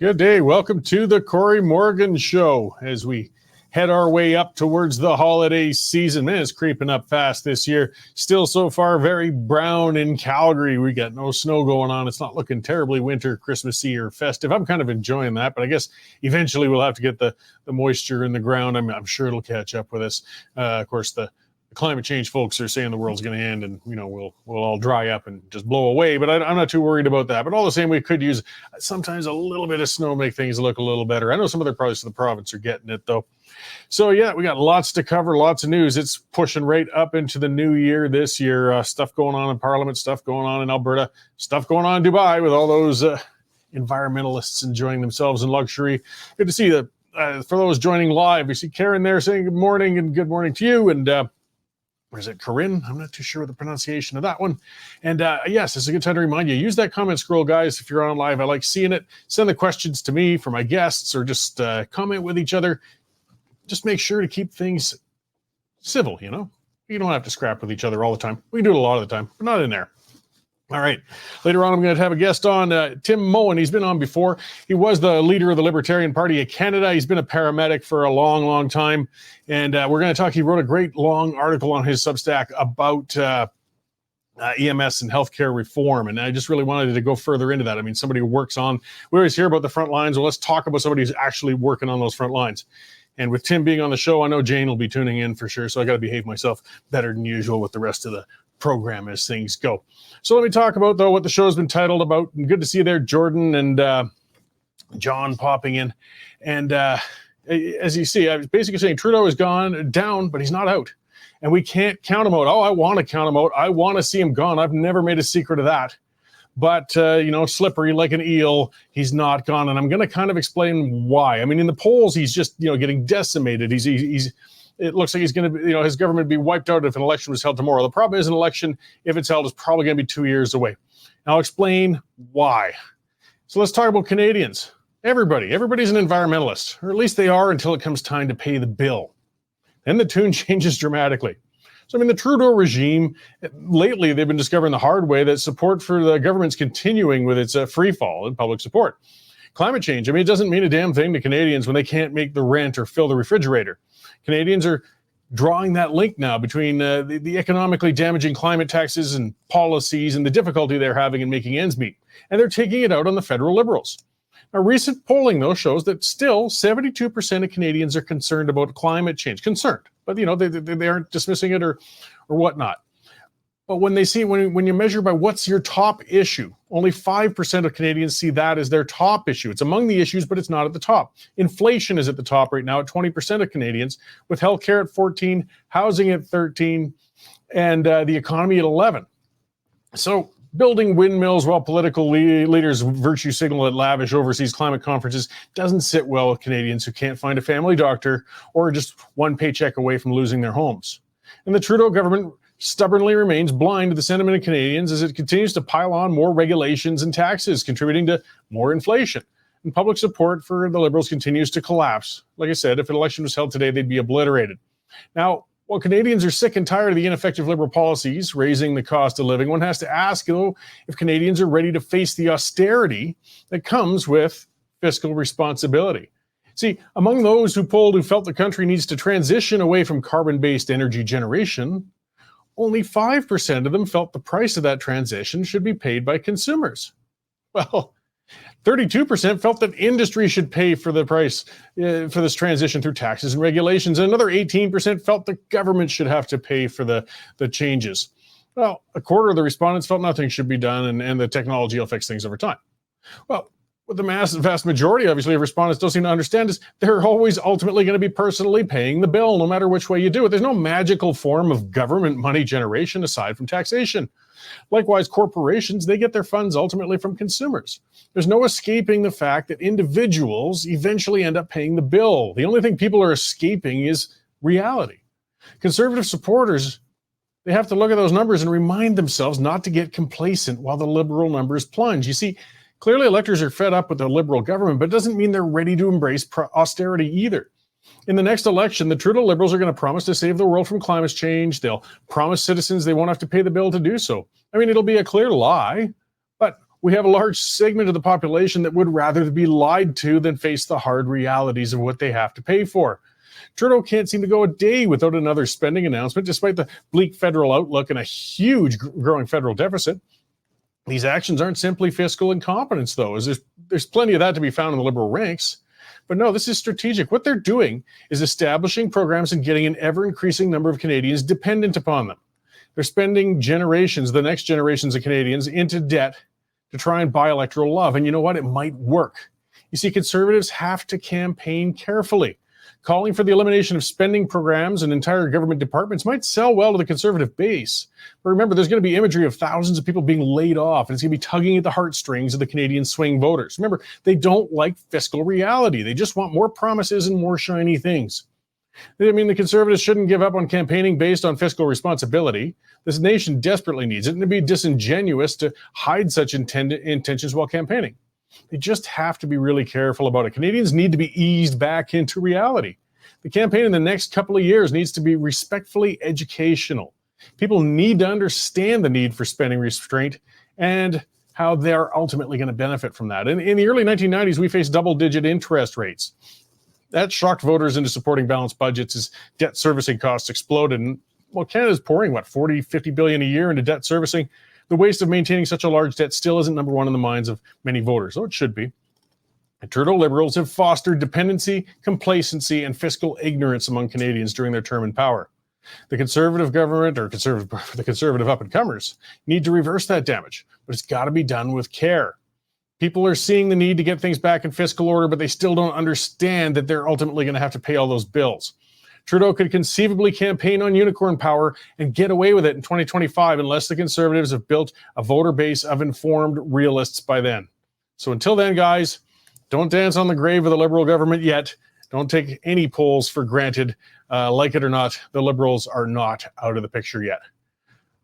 Good day. Welcome to the Corey Morgan Show as we head our way up towards the holiday season. Man, it's creeping up fast this year. Still so far very brown in Calgary. We got no snow going on. It's not looking terribly winter, Christmassy, or festive. I'm kind of enjoying that, but I guess eventually we'll have to get the moisture in the ground. I'm sure it'll catch up with us. Of course, the climate change folks are saying the world's going to end and, we'll all dry up and just blow away. But I'm not too worried about that. But all the same, we could use sometimes a little bit of snow, make things look a little better. I know some other parts of the province are getting it, though. So, yeah, we got lots to cover, lots of news. It's pushing right up into the new year this year. Stuff going on in Parliament, stuff going on in Alberta, stuff going on in Dubai with all those environmentalists enjoying themselves in luxury. Good to see that. For those joining live, we see Karen there saying good morning and good morning to you. And or is it Corinne? I'm not too sure of the pronunciation of that one. And yes, it's a good time to remind you, use that comment scroll, guys, if you're on live. I like seeing it. Send the questions to me for my guests or just comment with each other. Just make sure to keep things civil, You don't have to scrap with each other all the time. We do it a lot of the time, but not in there. All right. Later on, I'm going to have a guest on, Tim Moen. He's been on before. He was the leader of the Libertarian Party of Canada. He's been a paramedic for a long, long time. And we're going to talk. He wrote a great long article on his Substack about EMS and healthcare reform. And I just really wanted to go further into that. I mean, somebody who works on, we always hear about the front lines. Well, let's talk about somebody who's actually working on those front lines. And with Tim being on the show, I know Jane will be tuning in for sure. So I got to behave myself better than usual with the rest of the program as things go. So let me talk about, though, what the show's been titled about. And good to see you there, Jordan and John popping in. And as you see, I was basically saying Trudeau is gone down, but he's not out. And we can't count him out. Oh, I want to count him out. I want to see him gone. I've never made a secret of that. But, slippery like an eel, he's not gone. And I'm going to kind of explain why. I mean, in the polls, he's just, getting decimated. It looks like he's going to, his government be wiped out if an election was held tomorrow. The problem is an election, if it's held, is probably going to be 2 years away. And I'll explain why. So let's talk about Canadians. Everybody's an environmentalist, or at least they are until it comes time to pay the bill. Then the tune changes dramatically. So, the Trudeau regime, lately they've been discovering the hard way that support for the government's continuing with its free fall in public support. Climate change, it doesn't mean a damn thing to Canadians when they can't make the rent or fill the refrigerator. Canadians are drawing that link now between the economically damaging climate taxes and policies and the difficulty they're having in making ends meet. And they're taking it out on the federal Liberals. Now, recent polling, though, shows that still 72% of Canadians are concerned about climate change. Concerned. But, they aren't dismissing it or whatnot. But when they see, when you measure by what's your top issue, only 5% of Canadians see that as their top issue. It's among the issues, but it's not at the top. Inflation is at the top right now at 20% of Canadians, with healthcare at 14%, housing at 13%, and the economy at 11%. So building windmills while political leaders virtue signal at lavish overseas climate conferences doesn't sit well with Canadians who can't find a family doctor or just one paycheck away from losing their homes. And the Trudeau government stubbornly remains blind to the sentiment of Canadians as it continues to pile on more regulations and taxes, contributing to more inflation. And public support for the Liberals continues to collapse. Like I said, if an election was held today, they'd be obliterated. Now, while Canadians are sick and tired of the ineffective Liberal policies raising the cost of living, one has to ask, though, if Canadians are ready to face the austerity that comes with fiscal responsibility. See, among those who polled who felt the country needs to transition away from carbon-based energy generation, only 5% of them felt the price of that transition should be paid by consumers. Well, 32% felt that industry should pay for the price for this transition through taxes and regulations. And another 18% felt the government should have to pay for the changes. Well, a quarter of the respondents felt nothing should be done and the technology will fix things over time. Well, what the vast majority, obviously, of respondents don't seem to understand is they're always ultimately going to be personally paying the bill, no matter which way you do it. There's no magical form of government money generation aside from taxation. Likewise, corporations, they get their funds ultimately from consumers. There's no escaping the fact that individuals eventually end up paying the bill. The only thing people are escaping is reality. Conservative supporters, they have to look at those numbers and remind themselves not to get complacent while the Liberal numbers plunge. You see, clearly electors are fed up with the Liberal government, but it doesn't mean they're ready to embrace austerity either. In the next election, the Trudeau Liberals are going to promise to save the world from climate change. They'll promise citizens they won't have to pay the bill to do so. It'll be a clear lie. But We have a large segment of the population that would rather be lied to than face the hard realities of what they have to pay for. Trudeau can't seem to go a day without another spending announcement, despite the bleak federal outlook and a huge growing federal deficit. These actions aren't simply fiscal incompetence, though, as there's plenty of that to be found in the Liberal ranks. But no, this is strategic. What they're doing is establishing programs and getting an ever-increasing number of Canadians dependent upon them. They're spending generations, the next generations of Canadians, into debt to try and buy electoral love. And you know what? It might work. You see, Conservatives have to campaign carefully. Calling for the elimination of spending programs and entire government departments might sell well to the Conservative base. But remember, there's going to be imagery of thousands of people being laid off, and it's going to be tugging at the heartstrings of the Canadian swing voters. Remember, they don't like fiscal reality. They just want more promises and more shiny things. I mean, the Conservatives shouldn't give up on campaigning based on fiscal responsibility. This nation desperately needs it, and it'd be disingenuous to hide such intentions while campaigning. They just have to be really careful about it. Canadians need to be eased back into reality. The campaign in the next couple of years needs to be respectfully educational. People need to understand the need for spending restraint and how they're ultimately going to benefit from that. In the early 1990s, we faced double-digit interest rates. That shocked voters into supporting balanced budgets as debt servicing costs exploded. And well, Canada's pouring, 40, 50 billion a year into debt servicing. The waste of maintaining such a large debt still isn't number one in the minds of many voters, though it should be. And Trudeau Liberals have fostered dependency, complacency, and fiscal ignorance among Canadians during their term in power. The Conservative government, or the Conservative up-and-comers, need to reverse that damage, but it's got to be done with care. People are seeing the need to get things back in fiscal order, but they still don't understand that they're ultimately going to have to pay all those bills. Trudeau could conceivably campaign on unicorn power and get away with it in 2025 unless the Conservatives have built a voter base of informed realists by then. So until then, guys, don't dance on the grave of the Liberal government yet. Don't take any polls for granted. Like it or not, the Liberals are not out of the picture yet.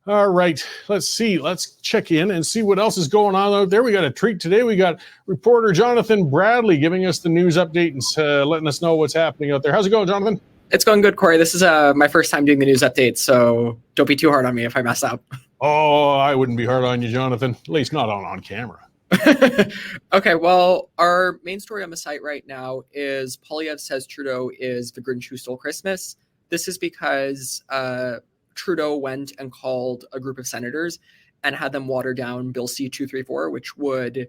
All right, let's see. Let's check in and see what else is going on out there. We got a treat today. We got reporter Jonathan Bradley giving us the news update and letting us know what's happening out there. How's it going, Jonathan? It's going good, Corey. This is my first time doing the news update, so don't be too hard on me if I mess up. Oh, I wouldn't be hard on you, Jonathan. At least not on camera. Okay, well, our main story on the site right now is Poilievre says Trudeau is the Grinch who stole Christmas. This is because Trudeau went and called a group of senators and had them water down Bill C-234, which would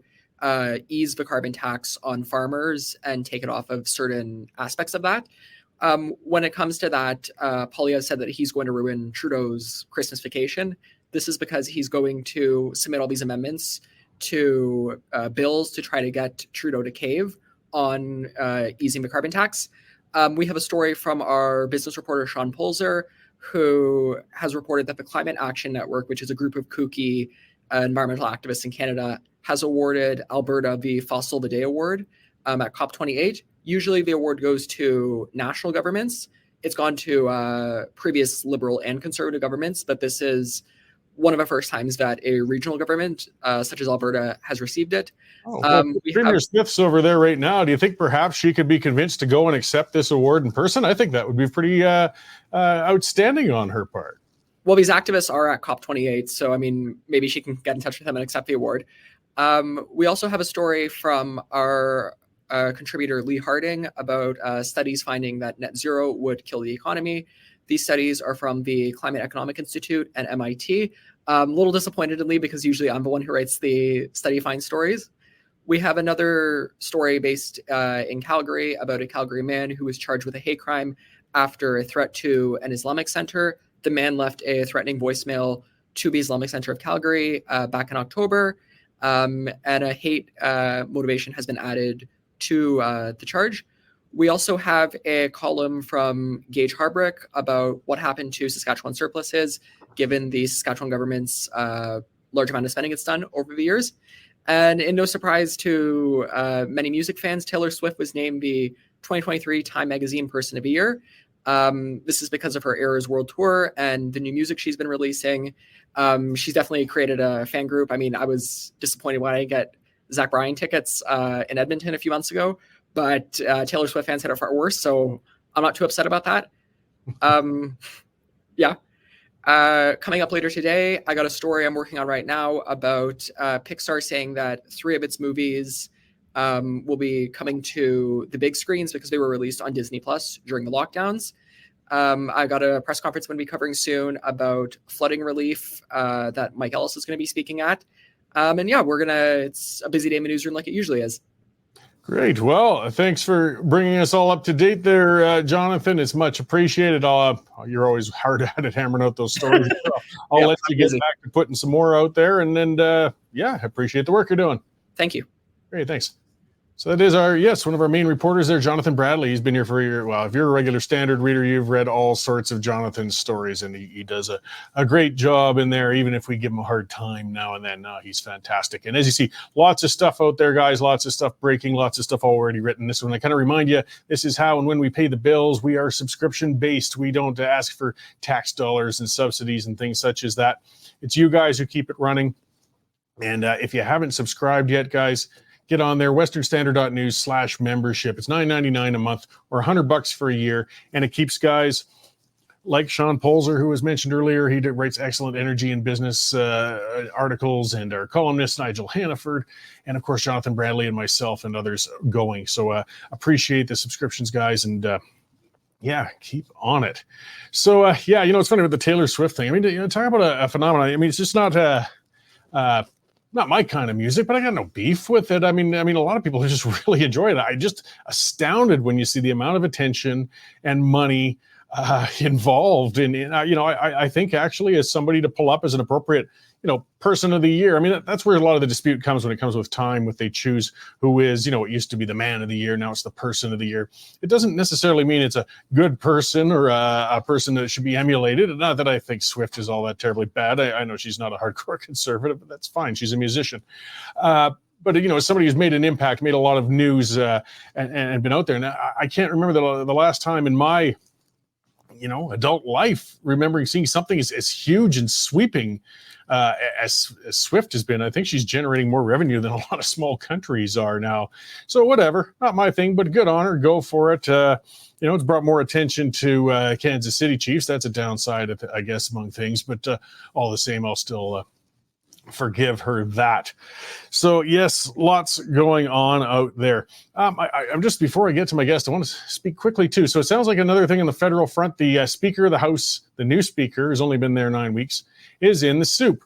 ease the carbon tax on farmers and take it off of certain aspects of that. When it comes to that, Poilievre said that he's going to ruin Trudeau's Christmas vacation. This is because he's going to submit all these amendments to bills to try to get Trudeau to cave on easing the carbon tax. We have a story from our business reporter, Sean Polzer, who has reported that the Climate Action Network, which is a group of kooky environmental activists in Canada, has awarded Alberta the Fossil of the Day Award at COP28. Usually the award goes to national governments. It's gone to previous Liberal and Conservative governments, but this is one of the first times that a regional government, such as Alberta, has received it. Premier Smith's over there right now. Do you think perhaps she could be convinced to go and accept this award in person? I think that would be pretty outstanding on her part. Well, these activists are at COP28, so I mean, maybe she can get in touch with them and accept the award. We also have a story from our contributor Lee Harding about studies finding that net zero would kill the economy. These studies are from the Climate Economic Institute and MIT. A little disappointed in Lee because usually I'm the one who writes the study find stories. We have another story based in Calgary about a Calgary man who was charged with a hate crime after a threat to an Islamic center. The man left a threatening voicemail to the Islamic Center of Calgary back in October, and a hate motivation has been added to the charge. We also have a column from Gage Harbrick about what happened to Saskatchewan surpluses, given the Saskatchewan government's large amount of spending it's done over the years. And in no surprise to many music fans, Taylor Swift was named the 2023 Time Magazine Person of the Year. This is because of her Eras World Tour and the new music she's been releasing. She's definitely created a fan group. I mean, I was disappointed when I didn't get Zach Bryan tickets in Edmonton a few months ago, but Taylor Swift fans had it far worse, so I'm not too upset about that. Yeah. Coming up later today, I got a story I'm working on right now about Pixar saying that 3 of its movies will be coming to the big screens because they were released on Disney Plus during the lockdowns. I got a press conference I'm going to be covering soon about flooding relief that Mike Ellis is going to be speaking at. And yeah, it's a busy day in the newsroom like it usually is. Great. Well, thanks for bringing us all up to date there, Jonathan. It's much appreciated. You're always hard at it hammering out those stories. I'll let you get back to putting some more out there. And then, appreciate the work you're doing. Thank you. Great. Thanks. So that is one of our main reporters there, Jonathan Bradley. He's been here for a year. Well, if you're a regular standard reader, you've read all sorts of Jonathan's stories, and he does a great job in there, even if we give him a hard time now and then. No, he's fantastic. And as you see, lots of stuff out there, guys, lots of stuff breaking, lots of stuff already written. This one, I kind of remind you, this is how and when we pay the bills. We are subscription-based. We don't ask for tax dollars and subsidies and things such as that. It's you guys who keep it running. And if you haven't subscribed yet, guys, get on there, westernstandard.news/membership. It's $9.99 a month or $100 for a year. And it keeps guys like Sean Polzer, who was mentioned earlier. He writes excellent energy and business articles, and our columnist, Nigel Hannaford, and of course, Jonathan Bradley and myself and others going. So appreciate the subscriptions, guys. And keep on it. So it's funny with the Taylor Swift thing. I mean, talk about a phenomenon. I mean, it's just not not my kind of music, but I got no beef with it. I mean, a lot of people just really enjoy it. I just astounded when you see the amount of attention and money involved in. I think actually as somebody to pull up as an appropriate, person of the year. I mean, that's where a lot of the dispute comes when it comes with time, with they choose who is, it used to be the man of the year. Now it's the person of the year. It doesn't necessarily mean it's a good person or a person that should be emulated. Not that I think Swift is all that terribly bad. I know she's not a hardcore conservative, but that's fine. She's a musician. But, as somebody who's made an impact, made a lot of news and been out there. And I can't remember the last time in my, adult life, remembering seeing something as huge and sweeping as Swift has been. I think she's generating more revenue than a lot of small countries are now. So whatever, not my thing, but good on her. Go for it. It's brought more attention to Kansas City Chiefs. That's a downside, I guess, among things. But all the same, I'll still forgive her that. So yes, lots going on out there. I'm just, before I get to my guest, I want to speak quickly too. So it sounds like another thing on the federal front, the Speaker of the House, the new Speaker, has only been there 9 weeks, is in the soup.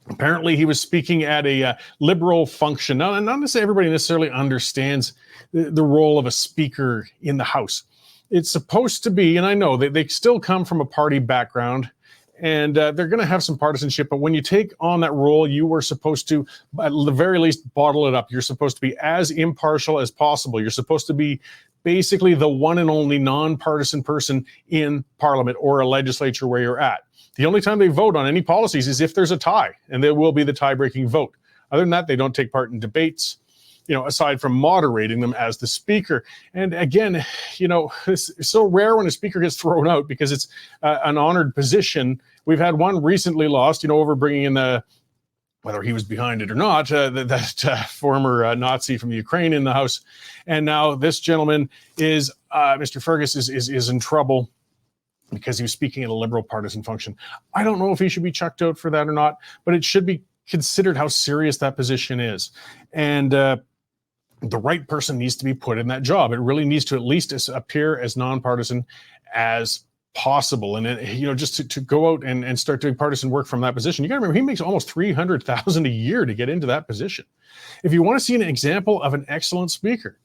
Apparently he was speaking at a liberal function. Now, not to say everybody necessarily understands the role of a speaker in the House. It's supposed to be, and I know they still come from a party background, and they're going to have some partisanship. But when you take on that role, you were supposed to, at the very least, bottle it up. You're supposed to be as impartial as possible. You're supposed to be basically the one and only nonpartisan person in Parliament or a legislature where you're at. The only time they vote on any policies is if there's a tie, and there will be the tie-breaking vote. Other than that, they don't take part in debates, aside from moderating them as the speaker. And again, it's so rare when a speaker gets thrown out because it's an honored position. We've had one recently lost, over bringing in whether he was behind it or not, that former Nazi from Ukraine in the House. And now this gentleman is, Mr. Fergus is in trouble because he was speaking at a liberal partisan function. I don't know if he should be chucked out for that or not, but it should be considered how serious that position is. And the right person needs to be put in that job. It really needs to at least appear as nonpartisan as possible. And just to go out and start doing partisan work from that position, you got to remember he makes almost $300,000 a year to get into that position. If you want to see an example of an excellent speaker,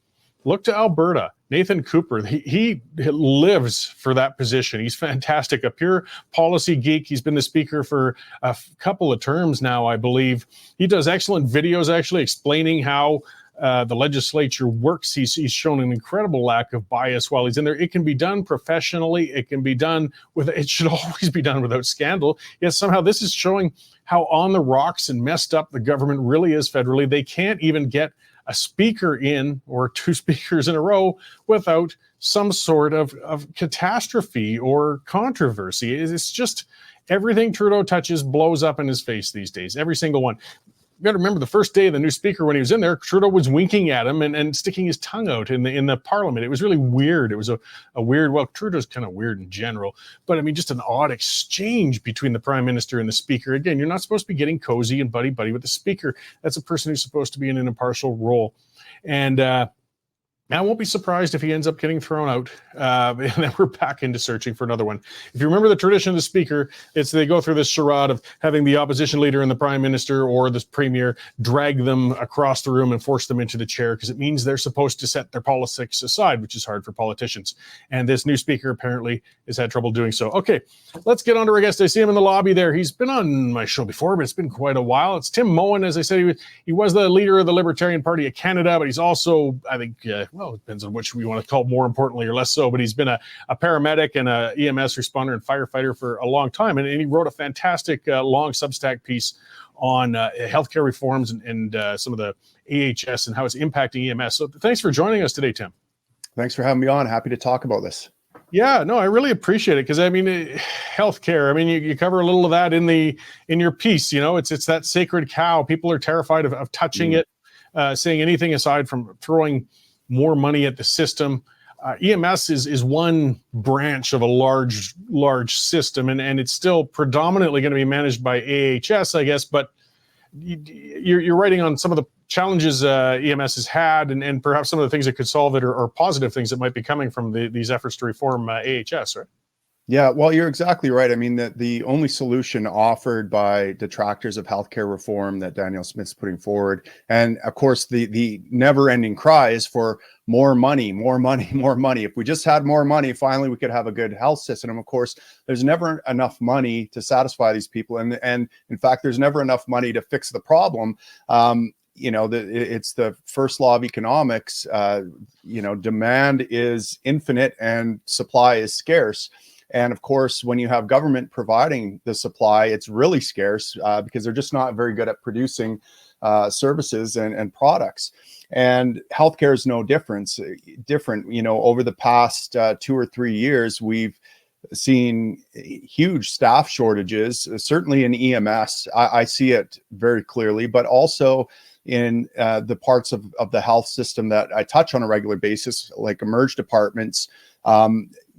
look to Alberta. Nathan Cooper, he lives for that position. He's fantastic, a pure policy geek. He's been the speaker for a couple of terms now, I believe. He does excellent videos actually explaining how the legislature works. He's shown an incredible lack of bias while he's in there. It can be done professionally. It should always be done without scandal. Yet somehow this is showing how on the rocks and messed up the government really is federally. They can't even get a speaker in or two speakers in a row without some sort of catastrophe or controversy. It's just everything Trudeau touches blows up in his face these days, every single one. got to remember the first day of the new speaker, when he was in there, Trudeau was winking at him and sticking his tongue out in the parliament. It was really weird. It was a weird, well, Trudeau's kind of weird in general, but I mean, just an odd exchange between the prime minister and the speaker. Again, you're not supposed to be getting cozy and buddy-buddy with the speaker. That's a person who's supposed to be in an impartial role. And I won't be surprised if he ends up getting thrown out, and then we're back into searching for another one. If you remember the tradition of the speaker, it's they go through this charade of having the opposition leader and the prime minister or the premier drag them across the room and force them into the chair, because it means they're supposed to set their politics aside, which is hard for politicians. And this new speaker apparently has had trouble doing so. Okay, let's get on to our guest. I see him in the lobby there. He's been on my show before, but it's been quite a while. It's Tim Moen. As I said, he was the leader of the Libertarian Party of Canada, but he's also, I think, well, it depends on which we want to call more importantly or less so, but he's been a paramedic and a EMS responder and firefighter for a long time. And he wrote a fantastic long Substack piece on healthcare reforms and some of the AHS and how it's impacting EMS. So thanks for joining us today, Tim. Thanks for having me on. Happy to talk about this. Yeah, no, I really appreciate it, because I mean, healthcare. I mean, you cover a little of that in your piece. You know, it's that sacred cow. People are terrified of touching it, saying anything aside from throwing more money at the system. EMS is one branch of a large system, and it's still predominantly going to be managed by AHS, I guess. But you're writing on some of the challenges EMS has had, and perhaps some of the things that could solve it, or positive things that might be coming from these efforts to reform AHS, right? Yeah, well, you're exactly right. I mean, the only solution offered by detractors of healthcare reform that Danielle Smith's putting forward, and of course, the never-ending cry is for more money, more money, more money. If we just had more money, finally, we could have a good health system. And of course, there's never enough money to satisfy these people, and in fact, there's never enough money to fix the problem. You know, it's the first law of economics. You know, demand is infinite and supply is scarce. And of course, when you have government providing the supply, it's really scarce because they're just not very good at producing services and products. And healthcare is no different. You know, over the past 2 or 3 years, we've seen huge staff shortages, certainly in EMS. I see it very clearly, but also in the parts of the health system that I touch on a regular basis, like emerge departments.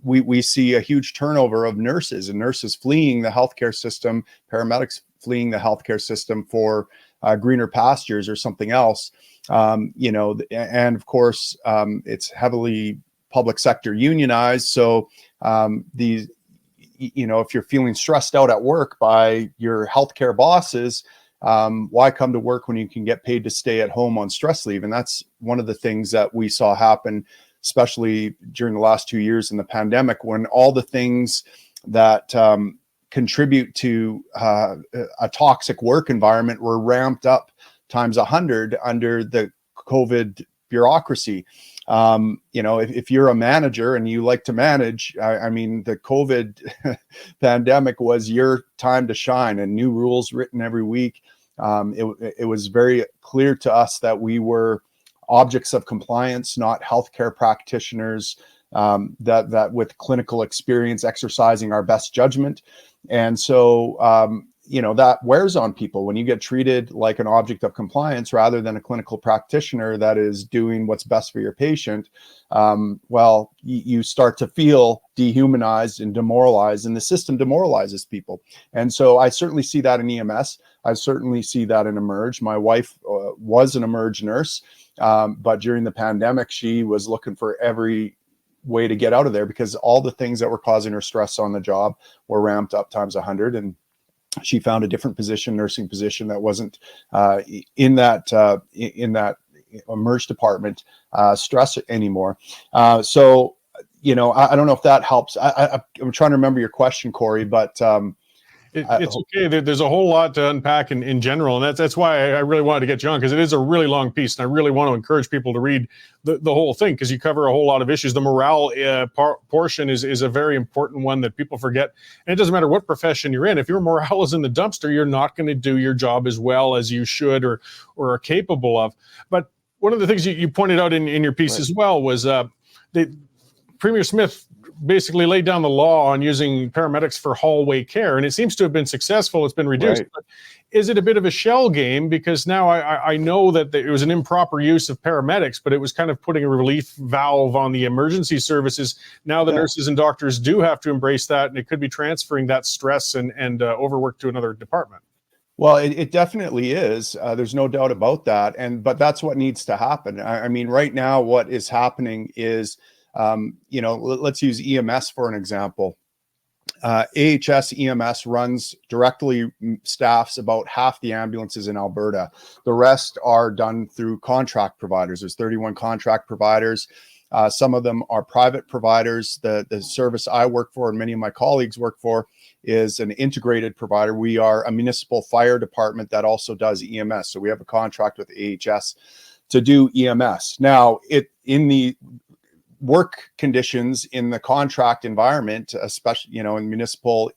We see a huge turnover of nurses, and nurses fleeing the healthcare system, paramedics fleeing the healthcare system for greener pastures or something else. You know, and of course, it's heavily public sector unionized. So these, you know, if you're feeling stressed out at work by your healthcare bosses, why come to work when you can get paid to stay at home on stress leave? And that's one of the things that we saw happen, especially during the last 2 years in the pandemic, when all the things that contribute to a toxic work environment were ramped up times 100 under the COVID bureaucracy. You know, if you're a manager and you like to manage, I mean, the COVID pandemic was your time to shine, and new rules written every week. It was very clear to us that we were objects of compliance, not healthcare practitioners that with clinical experience exercising our best judgment. And so, you know, that wears on people when you get treated like an object of compliance rather than a clinical practitioner that is doing what's best for your patient. Well, you start to feel dehumanized and demoralized, and the system demoralizes people. And so I certainly see that in EMS. I certainly see that in Emerge. My wife was an Emerge nurse, but during the pandemic, she was looking for every way to get out of there because all the things that were causing her stress on the job were ramped up times 100. And she found a different position, nursing position, that wasn't in that Emerge department stress anymore. So, you know, I don't know if that helps. I'm trying to remember your question, Corey, but it's okay. There's a whole lot to unpack in general, and that's why I really wanted to get you on, because it is a really long piece, and I really want to encourage people to read the whole thing, because you cover a whole lot of issues. The morale portion is a very important one that people forget, and it doesn't matter what profession you're in. If your morale is in the dumpster, you're not going to do your job as well as you should or are capable of. But one of the things you pointed out in your piece as well was Premier Smith basically laid down the law on using paramedics for hallway care, and it seems to have been successful. It's been reduced. Right. But is it a bit of a shell game? Because now I know that it was an improper use of paramedics, but it was kind of putting a relief valve on the emergency services. Now the nurses and doctors do have to embrace that, and it could be transferring that stress and overwork to another department. Well, it definitely is. There's no doubt about that. But that's what needs to happen. I mean, right now, what is happening is, let's use EMS for an example. AHS EMS runs directly staffs about half the ambulances in Alberta. The rest are done through contract providers. There's 31 contract providers. Some of them are private providers. The service I work for and many of my colleagues work for is an integrated provider. We are a municipal fire department that also does EMS. So we have a contract with AHS to do EMS. Now, in the work conditions in the contract environment, especially, in municipal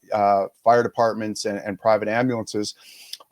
fire departments and private ambulances,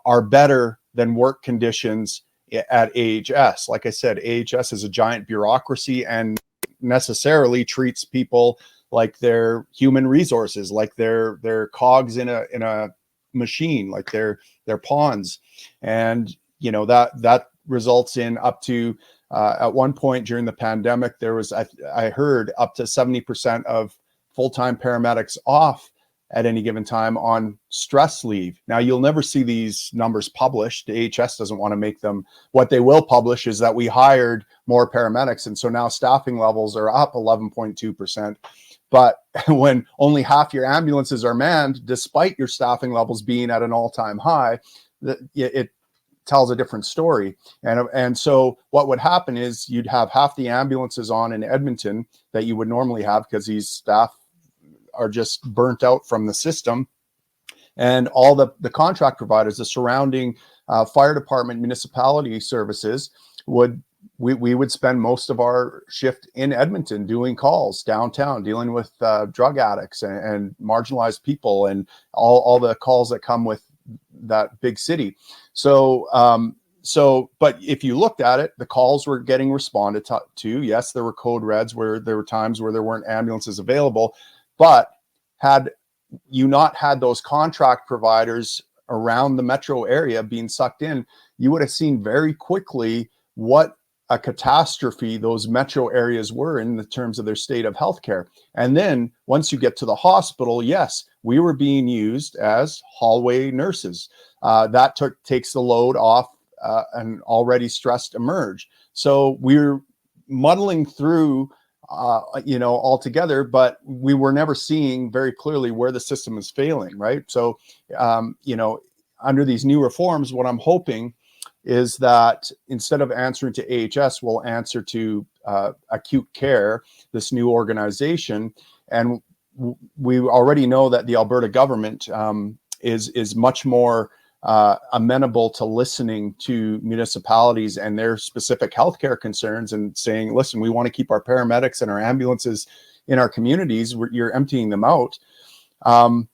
are better than work conditions at AHS. Like I said, AHS is a giant bureaucracy and necessarily treats people like they're human resources, like they're cogs in a machine, like they're pawns. And that results in up to at one point during the pandemic, there was, I heard, up to 70% of full-time paramedics off at any given time on stress leave. Now, you'll never see these numbers published. The AHS doesn't want to make them. What they will publish is that we hired more paramedics, and so now staffing levels are up 11.2%. But when only half your ambulances are manned, despite your staffing levels being at an all-time high, it tells a different story. And so what would happen is you'd have half the ambulances on in Edmonton that you would normally have because these staff are just burnt out from the system. And all the contract providers, the surrounding fire department, municipality services we would spend most of our shift in Edmonton doing calls downtown, dealing with drug addicts and marginalized people and all the calls that come with that big city. So, but if you looked at it, the calls were getting responded to. Yes, there were code reds where there were times where there weren't ambulances available, but had you not had those contract providers around the metro area being sucked in, you would have seen very quickly what a catastrophe those metro areas were in the terms of their state of healthcare. And then once you get to the hospital, yes, we were being used as hallway nurses. That takes the load off an already stressed emerge. So we're muddling through, all together, but we were never seeing very clearly where the system is failing, right? So, under these new reforms, what I'm hoping is that instead of answering to AHS, we'll answer to acute care, this new organization. And we already know that the Alberta government is much more amenable to listening to municipalities and their specific healthcare concerns and saying, listen, we want to keep our paramedics and our ambulances in our communities. You're emptying them out. Well,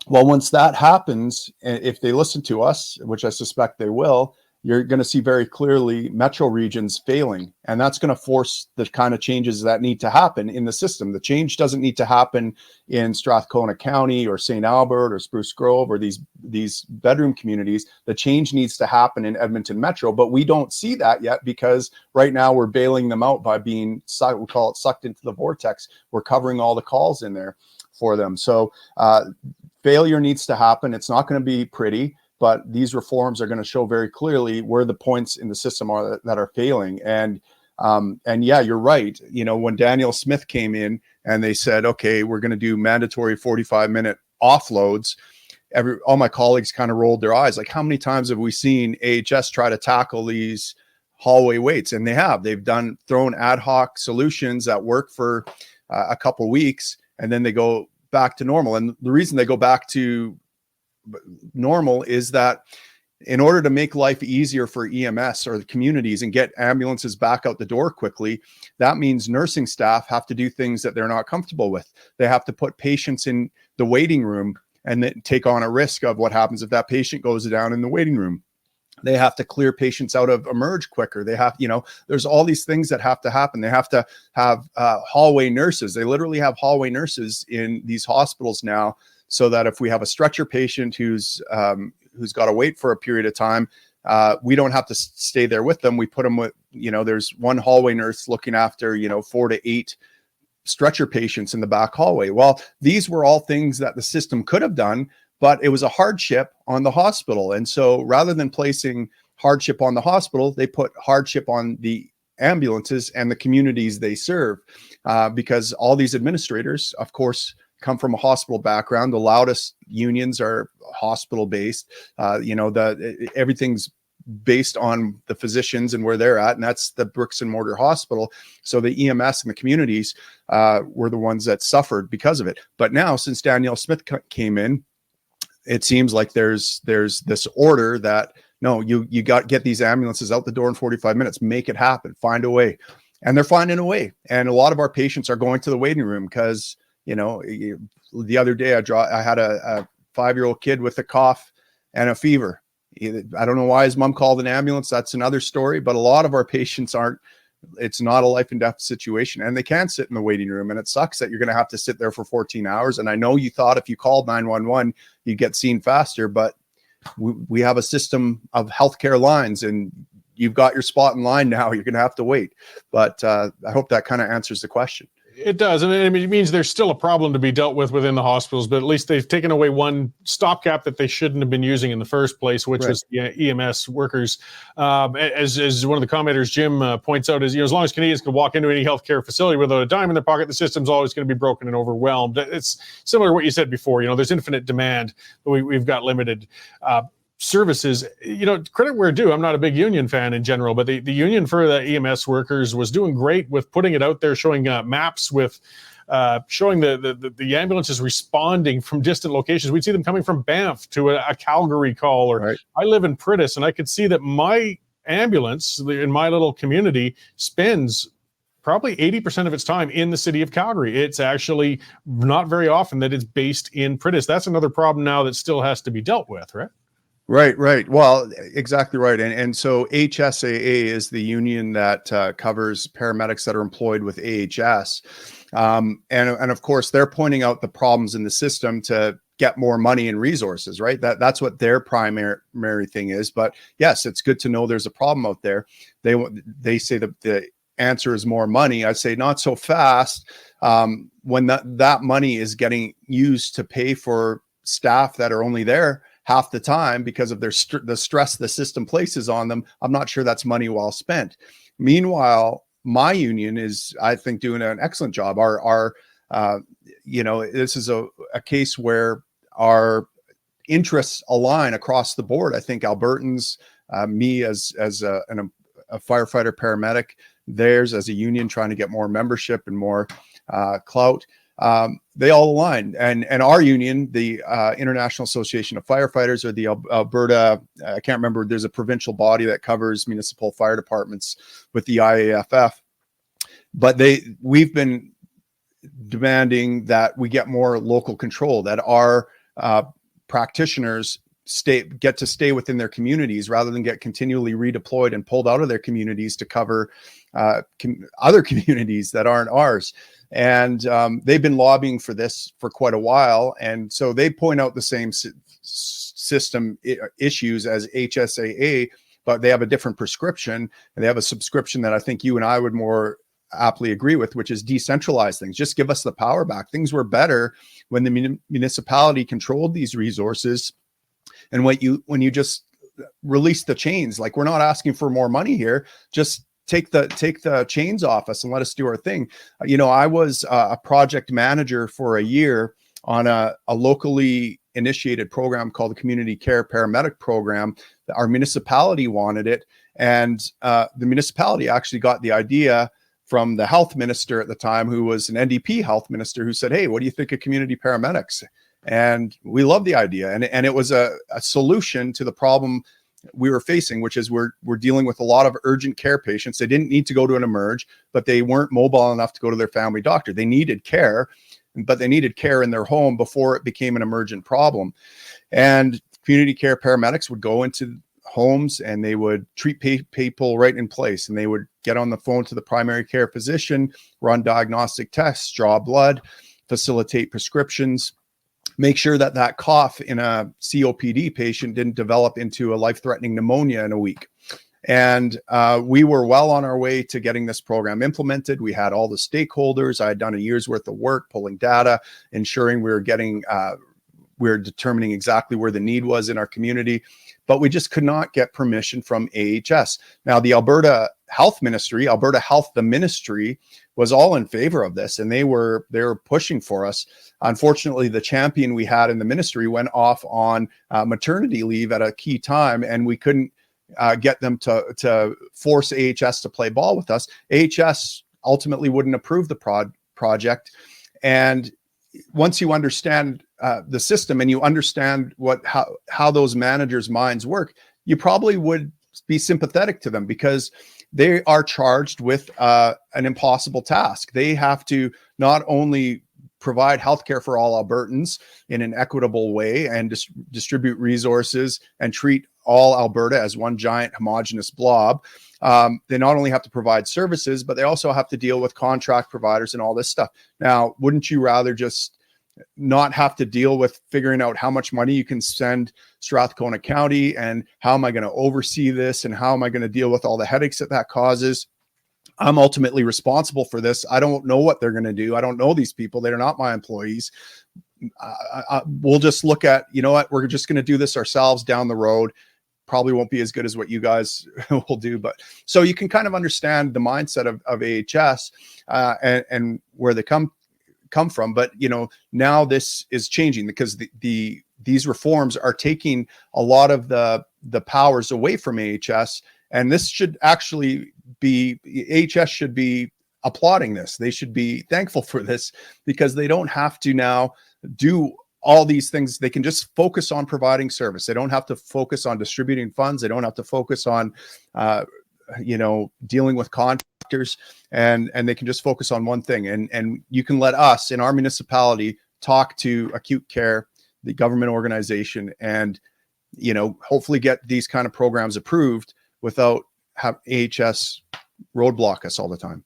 once that happens, if they listen to us, which I suspect they will, you're going to see very clearly metro regions failing. And that's going to force the kind of changes that need to happen in the system. The change doesn't need to happen in Strathcona County or St. Albert or Spruce Grove or these bedroom communities. The change needs to happen in Edmonton Metro, but we don't see that yet because right now we're bailing them out by being, we call it sucked into the vortex. We're covering all the calls in there for them. So failure needs to happen. It's not going to be pretty. But these reforms are going to show very clearly where the points in the system are that are failing. And yeah, you're right. When Daniel Smith came in and they said, okay, we're going to do mandatory 45-minute offloads, all my colleagues kind of rolled their eyes. Like, how many times have we seen AHS try to tackle these hallway waits? And they've thrown ad hoc solutions that work for a couple weeks, and then they go back to normal. And the reason they go back to normal is that in order to make life easier for EMS or the communities and get ambulances back out the door quickly, that means nursing staff have to do things that they're not comfortable with. They have to put patients in the waiting room and then take on a risk of what happens if that patient goes down in the waiting room. They have to clear patients out of emerge quicker. They have, there's all these things that have to happen. They have to have hallway nurses. They literally have hallway nurses in these hospitals now, so that if we have a stretcher patient who's got to wait for a period of time, we don't have to stay there with them. We put them with, there's one hallway nurse looking after, 4 to 8 stretcher patients in the back hallway. Well, these were all things that the system could have done, but it was a hardship on the hospital. And so rather than placing hardship on the hospital, they put hardship on the ambulances and the communities they serve, because all these administrators, of course, come from a hospital background. The loudest unions are hospital based. Everything's based on the physicians and where they're at, and that's the bricks and mortar hospital. So the EMS and the communities were the ones that suffered because of it. But now, since Danielle Smith came in, it seems like there's this order that no, you got to get these ambulances out the door in 45 minutes, make it happen, find a way. And they're finding a way. And a lot of our patients are going to the waiting room because, the other day I had a 5-year-old kid with a cough and a fever. I don't know why his mom called an ambulance. That's another story. But a lot of our patients it's not a life and death situation, and they can sit in the waiting room. And it sucks that you're going to have to sit there for 14 hours. And I know you thought if you called 911, you'd get seen faster, but we have a system of healthcare lines, and you've got your spot in line now. You're going to have to wait. But I hope that kind of answers the question. It does. And it means there's still a problem to be dealt with within the hospitals, but at least they've taken away one stopgap that they shouldn't have been using in the first place, which was the EMS workers. As one of the commenters, Jim, points out, is as long as Canadians can walk into any healthcare facility without a dime in their pocket, the system's always going to be broken and overwhelmed. It's similar to what you said before. There's infinite demand, but we've got limited services. Credit where due. I'm not a big union fan in general, but the union for the EMS workers was doing great with putting it out there, showing maps with showing the ambulances responding from distant locations. We'd see them coming from Banff to a Calgary call, or I live in Pritis, and I could see that my ambulance in my little community spends probably 80% of its time in the city of Calgary. It's actually not very often that it's based in Pritis. That's another problem now that still has to be dealt with, right? Right. Well, exactly right. And so HSAA is the union that covers paramedics that are employed with AHS. And of course, they're pointing out the problems in the system to get more money and resources, right? That's what their primary thing is. But yes, it's good to know there's a problem out there. They say that the answer is more money. I say not so fast. When that money is getting used to pay for staff that are only there half the time because of the stress the system places on them, I'm not sure that's money well spent. Meanwhile, my union is, I think, doing an excellent job. This is a case where our interests align across the board. I think Albertans, me as a firefighter paramedic, theirs as a union trying to get more membership and more clout. They all align, and our union, the International Association of Firefighters, or the Alberta, I can't remember, there's a provincial body that covers municipal fire departments with the IAFF, but we've been demanding that we get more local control, that our practitioners get to stay within their communities rather than get continually redeployed and pulled out of their communities to cover other communities that aren't ours. And they've been lobbying for this for quite a while. And so they point out the same system issues as HSAA, but they have a different prescription, and they have a subscription that I think you and I would more aptly agree with, which is decentralize things. Just give us the power back. Things were better when the municipality controlled these resources. And when you just release the chains, like, we're not asking for more money here, just take the chains off us and let us do our thing. I was a project manager for a year on a locally initiated program called the Community Care Paramedic Program. Our municipality wanted it, and the municipality actually got the idea from the health minister at the time, who was an NDP health minister, who said, "Hey, what do you think of community paramedics?" And we love the idea, and it was a solution to the problem we were facing, which is we're dealing with a lot of urgent care patients. They didn't need to go to an emerge, but they weren't mobile enough to go to their family doctor. They needed care, but they needed care in their home before it became an emergent problem. And community care paramedics would go into homes, and they would treat people right in place, and they would get on the phone to the primary care physician, run diagnostic tests, draw blood, facilitate prescriptions, make sure that that cough in a COPD patient didn't develop into a life-threatening pneumonia in a week. And we were well on our way to getting this program implemented. We had all the stakeholders. I had done a year's worth of work pulling data, ensuring we were determining exactly where the need was in our community, but we just could not get permission from AHS. Now, the Alberta Health Ministry, Alberta Health, the ministry, was all in favor of this, and they were pushing for us. Unfortunately, the champion we had in the ministry went off on maternity leave at a key time, and we couldn't get them to force AHS to play ball with us. AHS ultimately wouldn't approve the project, and once you understand the system and you understand how those managers' minds work, you probably would be sympathetic to them, because they are charged with an impossible task. They have to not only provide healthcare for all Albertans in an equitable way and distribute resources and treat all Alberta as one giant homogenous blob. They not only have to provide services, but they also have to deal with contract providers and all this stuff. Now, wouldn't you rather just not have to deal with figuring out how much money you can send Strathcona County, and how am I going to oversee this, and how am I going to deal with all the headaches that causes? I'm ultimately responsible for this. I don't know what they're going to do. I don't know these people. They're not my employees. We'll just look at, you know what, we're just going to do this ourselves down the road. Probably won't be as good as what you guys will do. But so you can kind of understand the mindset of AHS and where they come from. But, you know, now this is changing, because these reforms are taking a lot of the powers away from AHS. And this should actually be, AHS should be applauding this. They should be thankful for this, because they don't have to now do all these things. They can just focus on providing service. They don't have to focus on distributing funds. They don't have to focus on, dealing with contractors, and they can just focus on one thing. And you can let us in our municipality talk to acute care, the government organization, and, you know, hopefully get these kind of programs approved without have AHS roadblock us all the time.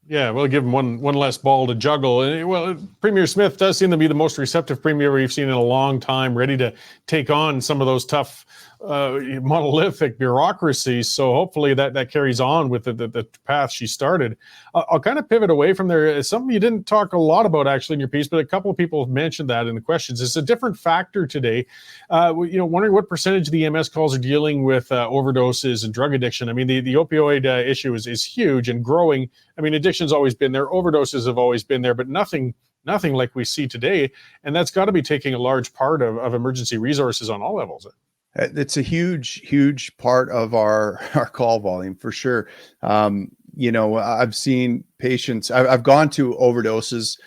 Yeah, we'll give him one less ball to juggle. And, well, Premier Smith does seem to be the most receptive premier we've seen in a long time, ready to take on some of those tough, monolithic bureaucracies. So hopefully that carries on with the path she started. I'll kind of pivot away from there. Something you didn't talk a lot about actually in your piece, but a couple of people have mentioned that in the questions. It's a different factor today. Wondering what percentage of the EMS calls are dealing with overdoses and drug addiction. I mean, the opioid issue is huge and growing. I mean, addiction's always been there. Overdoses have always been there, but nothing like we see today. And that's got to be taking a large part of emergency resources on all levels. It's a huge part of our call volume, for sure. I've seen patients, I've gone to overdoses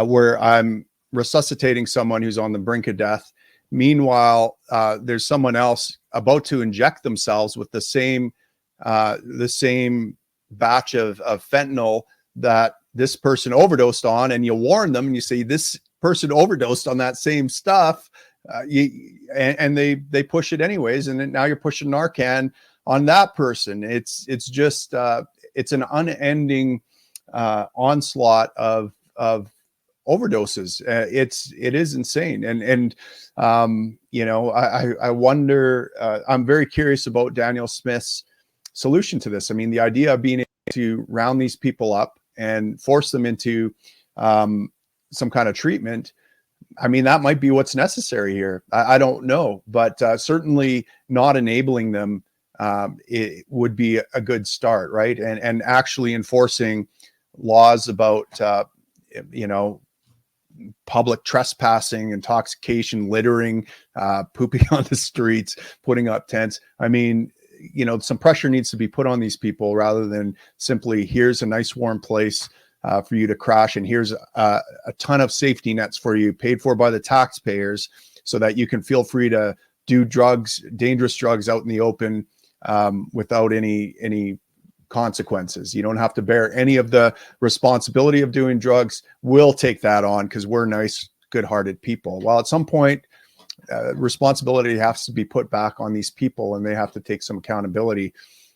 where I'm resuscitating someone who's on the brink of death. Meanwhile, there's someone else about to inject themselves with the same batch of fentanyl that this person overdosed on, and you warn them and you say, this person overdosed on that same stuff, and they push it anyways, and then now you're pushing Narcan on that person. It's just it's an unending onslaught of overdoses. It is insane, and I wonder. I'm very curious about Daniel Smith's solution to this. I mean, the idea of being able to round these people up and force them into some kind of treatment, I mean, that might be what's necessary here. I don't know, but certainly not enabling them it would be a good start, right? And actually enforcing laws about public trespassing, intoxication, littering, pooping on the streets, putting up tents. I mean, some pressure needs to be put on these people, rather than simply, here's a nice warm place for you to crash, and here's a ton of safety nets for you, paid for by the taxpayers, so that you can feel free to do drugs, dangerous drugs, out in the open without any consequences. You don't have to bear any of the responsibility of doing drugs. We'll take that on because we're nice, good-hearted people. Well, at some point, responsibility has to be put back on these people, and they have to take some accountability.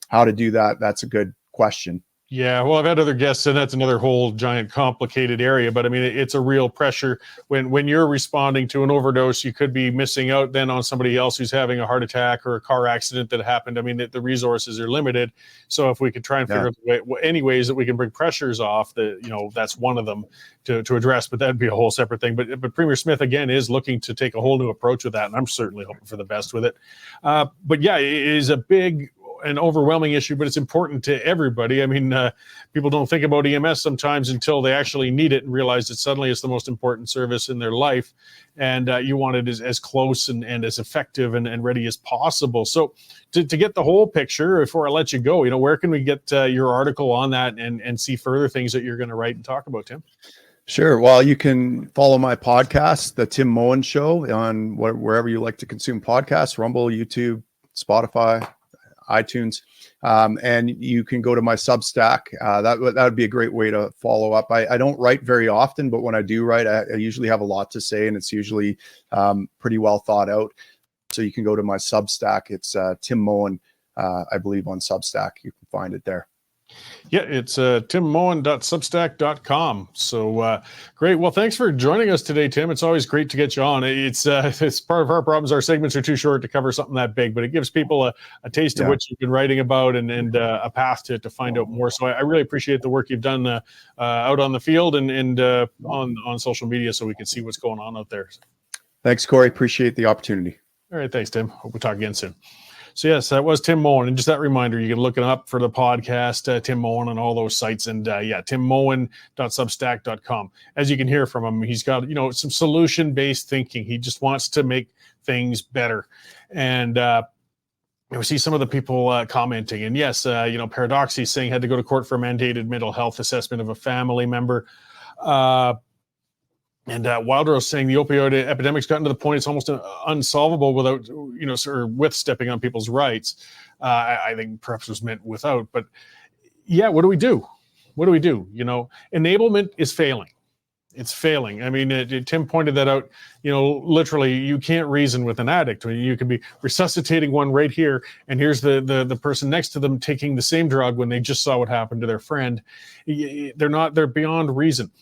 How to do that? That's a good question. Yeah, well, I've had other guests, and that's another whole giant complicated area. But I mean, it's a real pressure when you're responding to an overdose. You could be missing out then on somebody else who's having a heart attack or a car accident that happened. I mean, the resources are limited. So if we could try and figure out any ways that we can bring pressures off, that's one of them to address. But that'd be a whole separate thing. But Premier Smith again is looking to take a whole new approach with that, and I'm certainly hoping for the best with it. But yeah, it is a big an overwhelming issue, but it's important to everybody. I mean, people don't think about EMS sometimes until they actually need it and realize that suddenly it's the most important service in their life. And you want it as close and as effective and ready as possible. So to get the whole picture, before I let you go, where can we get your article on that and see further things that you're going to write and talk about, Tim? Sure. Well, you can follow my podcast, The Tim Moen Show, on wherever you like to consume podcasts, Rumble, YouTube, Spotify, iTunes, and you can go to my Substack. That would be a great way to follow up. I don't write very often, but when I do write, I usually have a lot to say, and it's usually pretty well thought out. So you can go to my Substack. It's Tim Moen, I believe, on Substack. You can find it there. Yeah, it's timmoen.substack.com. So great. Well, thanks for joining us today, Tim. It's always great to get you on. It's part of our problems. Our segments are too short to cover something that big, but it gives people a taste of what you've been writing about and a path to find out more. So I really appreciate the work you've done out on the field and on social media so we can see what's going on out there. Thanks, Corey. Appreciate the opportunity. All right. Thanks, Tim. Hope we talk again soon. So yes, that was Tim Moen. And just that reminder, you can look it up for the podcast, Tim Moen, on all those sites. And timmoen.substack.com. As you can hear from him, he's got, some solution-based thinking. He just wants to make things better. And we see some of the people commenting. And yes, Paradoxy saying had to go to court for a mandated mental health assessment of a family member. And Wilder is saying the opioid epidemic's gotten to the point it's almost unsolvable without, with stepping on people's rights. I think perhaps it was meant without. But yeah, what do we do? Enablement is failing. It's failing. I mean, Tim pointed that out. Literally, you can't reason with an addict. I mean, you could be resuscitating one right here, and here's the person next to them taking the same drug when they just saw what happened to their friend. They're beyond reason.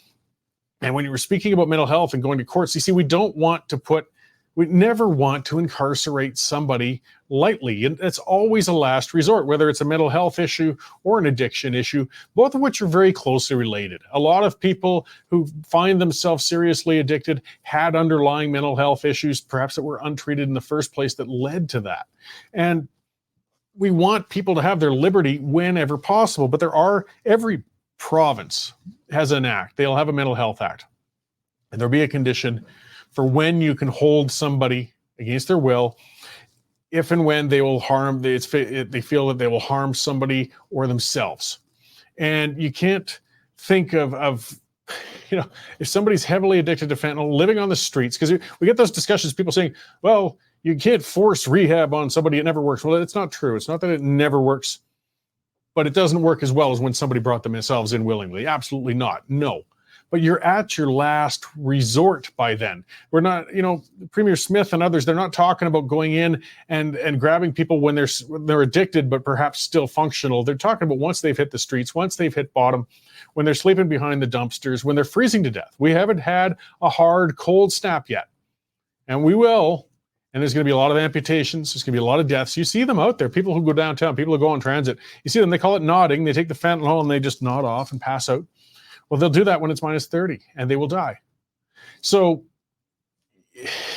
And when you were speaking about mental health and going to courts, you see, we never want to incarcerate somebody lightly. And it's always a last resort, whether it's a mental health issue or an addiction issue, both of which are very closely related. A lot of people who find themselves seriously addicted had underlying mental health issues, perhaps that were untreated in the first place, that led to that. And we want people to have their liberty whenever possible, but every province has an act. They'll have a mental health act. And there'll be a condition for when you can hold somebody against their will, if and when they will they feel that they will harm somebody or themselves. And you can't think of if somebody's heavily addicted to fentanyl, living on the streets, because we get those discussions, people saying, well, you can't force rehab on somebody, it never works. Well, it's not true. It's not that it never works. But it doesn't work as well as when somebody brought themselves in willingly. Absolutely not. No. But you're at your last resort by then. We're not, Premier Smith and others, they're not talking about going in and grabbing people when they're addicted, but perhaps still functional. They're talking about once they've hit the streets, once they've hit bottom, when they're sleeping behind the dumpsters, when they're freezing to death. We haven't had a hard, cold snap yet. And we will. And there's going to be a lot of amputations. There's going to be a lot of deaths. You see them out there. People who go downtown, people who go on transit. You see them, they call it nodding. They take the fentanyl and they just nod off and pass out. Well, they'll do that when it's minus 30 and they will die. So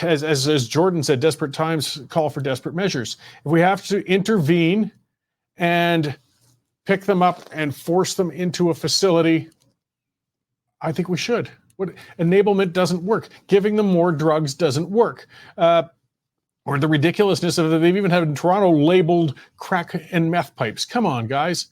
as Jordan said, desperate times call for desperate measures. If we have to intervene and pick them up and force them into a facility, I think we should. Enablement doesn't work. Giving them more drugs doesn't work. Or the ridiculousness of they've even had in Toronto labeled crack and meth pipes. Come on, guys.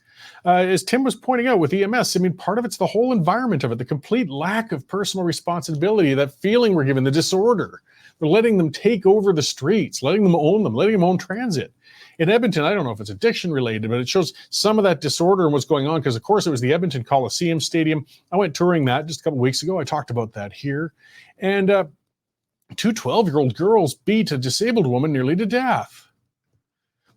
As Tim was pointing out with EMS, I mean, part of it's the whole environment of it, the complete lack of personal responsibility, that feeling we're given, the disorder. We're letting them take over the streets, letting them own transit. In Edmonton, I don't know if it's addiction related, but it shows some of that disorder and what's going on, because, of course, it was the Edmonton Coliseum Stadium. I went touring that just a couple of weeks ago. I talked about that here. And two 12-year-old girls beat a disabled woman nearly to death.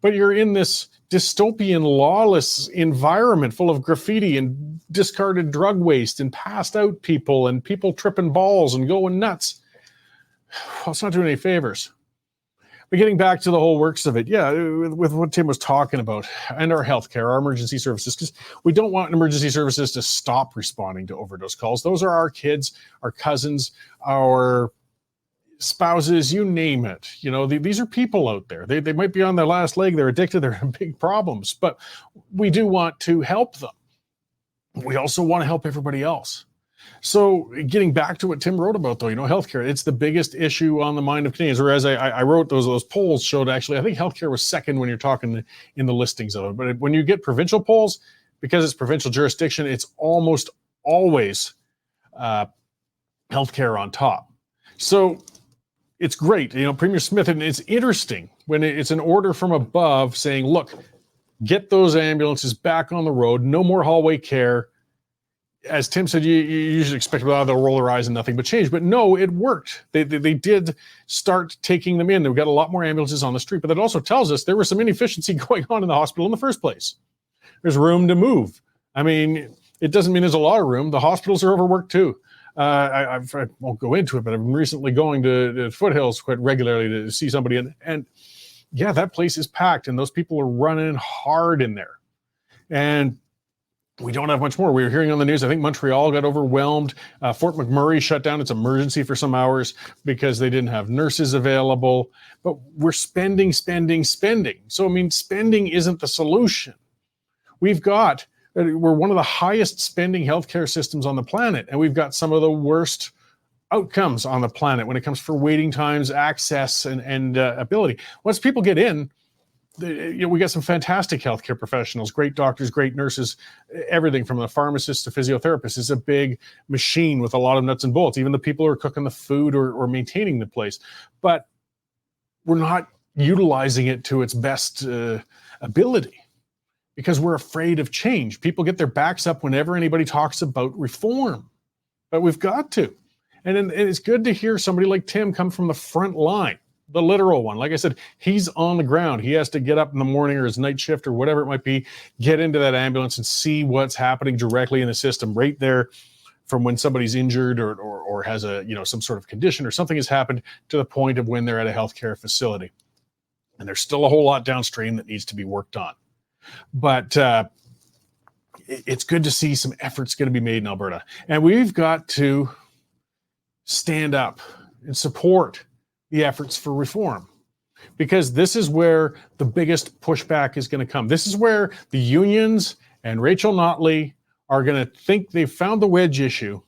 But you're in this dystopian, lawless environment full of graffiti and discarded drug waste and passed out people and people tripping balls and going nuts. Well, it's not doing any favors. But getting back to the whole works of it, yeah, with what Tim was talking about and our healthcare, our emergency services, because we don't want emergency services to stop responding to overdose calls. Those are our kids, our cousins, our spouses, you name it. You know, these are people out there. They might be on their last leg. They're addicted. They're in big problems. But we do want to help them. We also want to help everybody else. So getting back to what Tim wrote about, though, you know, healthcare, it's the biggest issue on the mind of Canadians. Whereas I wrote those polls showed actually, I think healthcare was second when you're talking in the listings of it. But when you get provincial polls, because it's provincial jurisdiction, it's almost always healthcare on top. So it's great, you know, Premier Smith, and it's interesting when it's an order from above saying, look, get those ambulances back on the road, no more hallway care. As Tim said, you usually expect, well, they'll roll their eyes and nothing but change. But no, it worked. They did start taking them in. They've got a lot more ambulances on the street. But that also tells us there was some inefficiency going on in the hospital in the first place. There's room to move. I mean, it doesn't mean there's a lot of room. The hospitals are overworked too. I won't go into it, but I've been recently going to Foothills quite regularly to see somebody. And yeah, that place is packed and those people are running hard in there. And we don't have much more. We were hearing on the news, I think Montreal got overwhelmed. Fort McMurray shut down its emergency for some hours because they didn't have nurses available. But we're spending. So, I mean, spending isn't the solution. We're one of the highest spending healthcare systems on the planet, and we've got some of the worst outcomes on the planet when it comes for waiting times, access, and ability. Once people get in, we got some fantastic healthcare professionals, great doctors, great nurses, everything from the pharmacists to physiotherapists. It's a big machine with a lot of nuts and bolts, even the people who are cooking the food or maintaining the place. But we're not utilizing it to its best ability because we're afraid of change. People get their backs up whenever anybody talks about reform, but we've got to. And it's good to hear somebody like Tim come from the front line. The literal one. Like I said, he's on the ground. He has to get up in the morning or his night shift or whatever it might be, get into that ambulance and see what's happening directly in the system right there from when somebody's injured or has some sort of condition or something has happened to the point of when they're at a healthcare facility. And there's still a whole lot downstream that needs to be worked on. But it's good to see some efforts going to be made in Alberta. And we've got to stand up and support the efforts for reform, because this is where the biggest pushback is going to come. This is where the unions and Rachel Notley are going to think they've found the wedge issue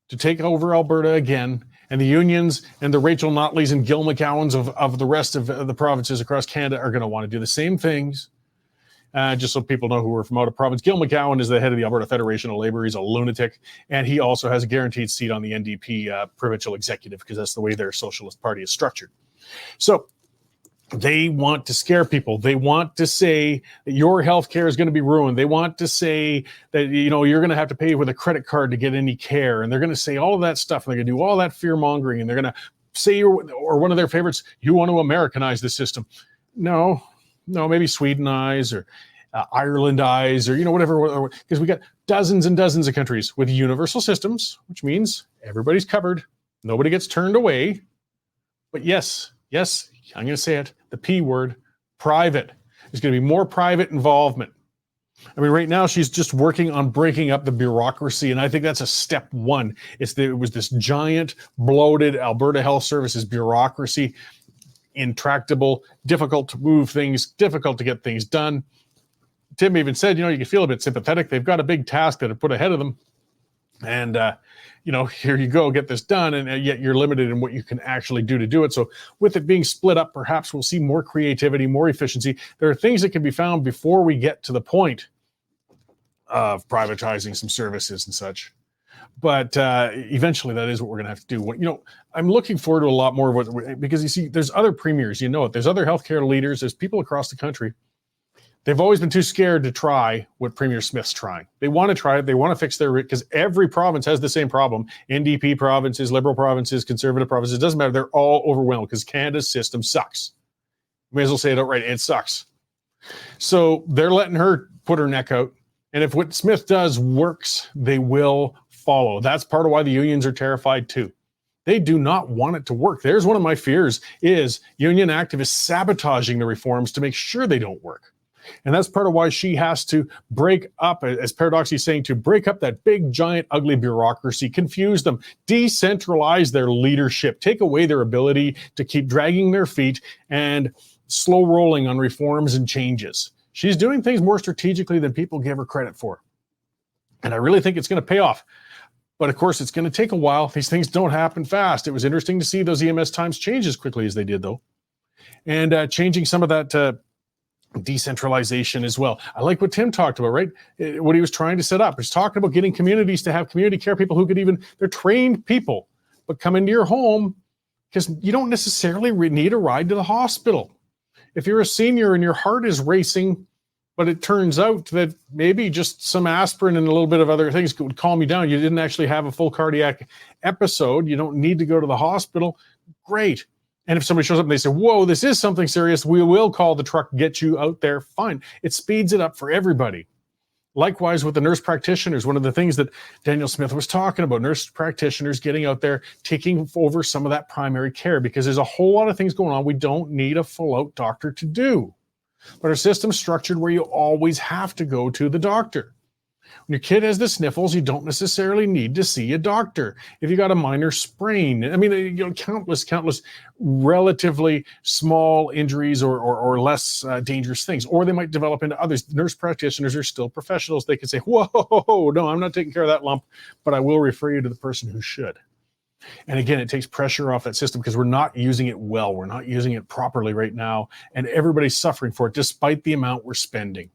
to take over Alberta again, and the unions and the Rachel Notleys and Gil McGowans of the rest of the provinces across Canada are going to want to do the same things. Just so people know who are from out of province, Gil McGowan is the head of the Alberta Federation of Labour. He's a lunatic, and he also has a guaranteed seat on the NDP provincial executive because that's the way their Socialist Party is structured. So they want to scare people. They want to say that your health care is going to be ruined. They want to say that you're going to have to pay with a credit card to get any care, and they're going to say all of that stuff. And they're going to do all that fear mongering, and they're going to say, or one of their favorites, you want to Americanize the system. No, maybe Swedenize or Irelandize or whatever, because we got dozens and dozens of countries with universal systems, which means everybody's covered, nobody gets turned away. But yes, I'm going to say it, the P word, private. There's going to be more private involvement. I mean, right now she's just working on breaking up the bureaucracy, and I think that's a step one. It was this giant, bloated Alberta Health Services bureaucracy, intractable, difficult to move things, difficult to get things done. Tim even said, you can feel a bit sympathetic. They've got a big task that are put ahead of them. And, here you go, get this done. And yet you're limited in what you can actually do to do it. So with it being split up, perhaps we'll see more creativity, more efficiency. There are things that can be found before we get to the point of privatizing some services and such. But eventually that is what we're going to have to do. I'm looking forward to a lot more of because you see, there's other premiers, there's other healthcare leaders, there's people across the country They've always been too scared to try what Premier Smith's trying. They want to try it. They want to fix their, because every province has the same problem. NDP provinces, Liberal provinces, Conservative provinces, it doesn't matter. They're all overwhelmed because Canada's system sucks. May as well say it outright. It sucks. So they're letting her put her neck out. And if what Smith does works, they will follow. That's part of why the unions are terrified too. They do not want it to work. There's one of my fears, is union activists sabotaging the reforms to make sure they don't work. And that's part of why she has to break up, as Paradox is saying, to break up that big, giant, ugly bureaucracy, confuse them, decentralize their leadership, take away their ability to keep dragging their feet and slow rolling on reforms and changes. She's doing things more strategically than people give her credit for. And I really think it's going to pay off. But of course, it's going to take a while. These things don't happen fast. It was interesting to see those EMS times change as quickly as they did, though. And changing some of that decentralization as well. I like what Tim talked about, right? What he was trying to set up. He's talking about getting communities to have community care people who could even, they're trained people, but come into your home because you don't necessarily need a ride to the hospital. If you're a senior and your heart is racing, but it turns out that maybe just some aspirin and a little bit of other things would calm you down. You didn't actually have a full cardiac episode. You don't need to go to the hospital. Great. And if somebody shows up and they say, whoa, this is something serious, we will call the truck, get you out there. Fine. It speeds it up for everybody. Likewise with the nurse practitioners, one of the things that Daniel Smith was talking about, nurse practitioners getting out there, taking over some of that primary care, because there's a whole lot of things going on we don't need a full-out doctor to do. But our system's structured where you always have to go to the doctor. When your kid has the sniffles, you don't necessarily need to see a doctor. If you got a minor sprain, I mean, countless relatively small injuries or less dangerous things, or they might develop into others. Nurse practitioners are still professionals. They can say, whoa, no, I'm not taking care of that lump, but I will refer you to the person who should. And again, it takes pressure off that system because we're not using it well. We're not using it properly right now. And everybody's suffering for it despite the amount we're spending.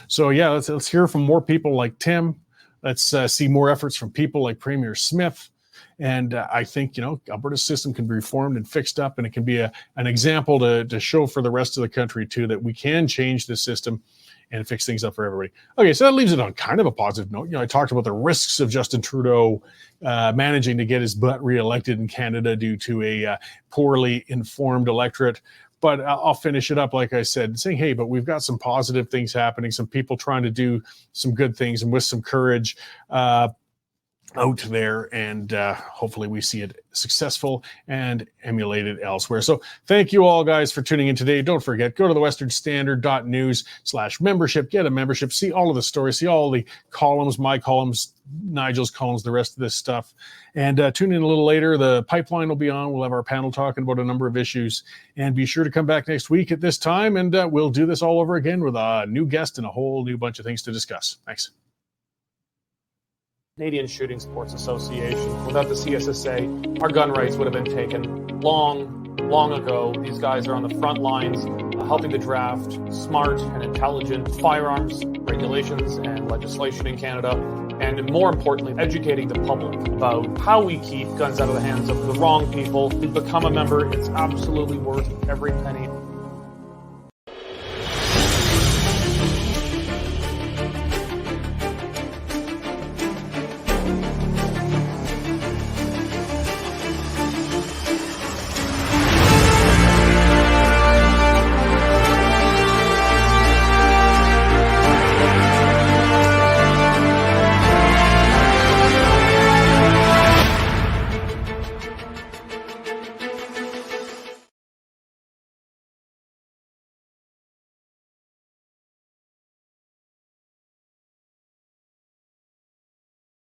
So yeah, let's hear from more people like Tim. Let's see more efforts from people like Premier Smith. And I think, Alberta's system can be reformed and fixed up, and it can be an example to show for the rest of the country too, that we can change the system and fix things up for everybody. Okay, so that leaves it on kind of a positive note. I talked about the risks of Justin Trudeau managing to get his butt reelected in Canada due to a poorly informed electorate. But I'll finish it up, like I said, saying, hey, but we've got some positive things happening, some people trying to do some good things and with some courage out there, and hopefully we see it successful and emulated elsewhere. So thank you all, guys, for tuning in today. Don't forget, go to the westernstandard.news/membership, get a membership, see all of the stories, see all the columns, my columns, Nigel's columns, the rest of this stuff. And tune in a little later. The pipeline will be on. We'll have our panel talking about a number of issues. And be sure to come back next week at this time, and we'll do this all over again with a new guest and a whole new bunch of things to discuss. Thanks. Canadian Shooting Sports Association. Without the CSSA, our gun rights would have been taken long ago. These guys are on the front lines helping to draft smart and intelligent firearms regulations and legislation in Canada, and more importantly, educating the public about how we keep guns out of the hands of the wrong people. To become a member, it's absolutely worth every penny.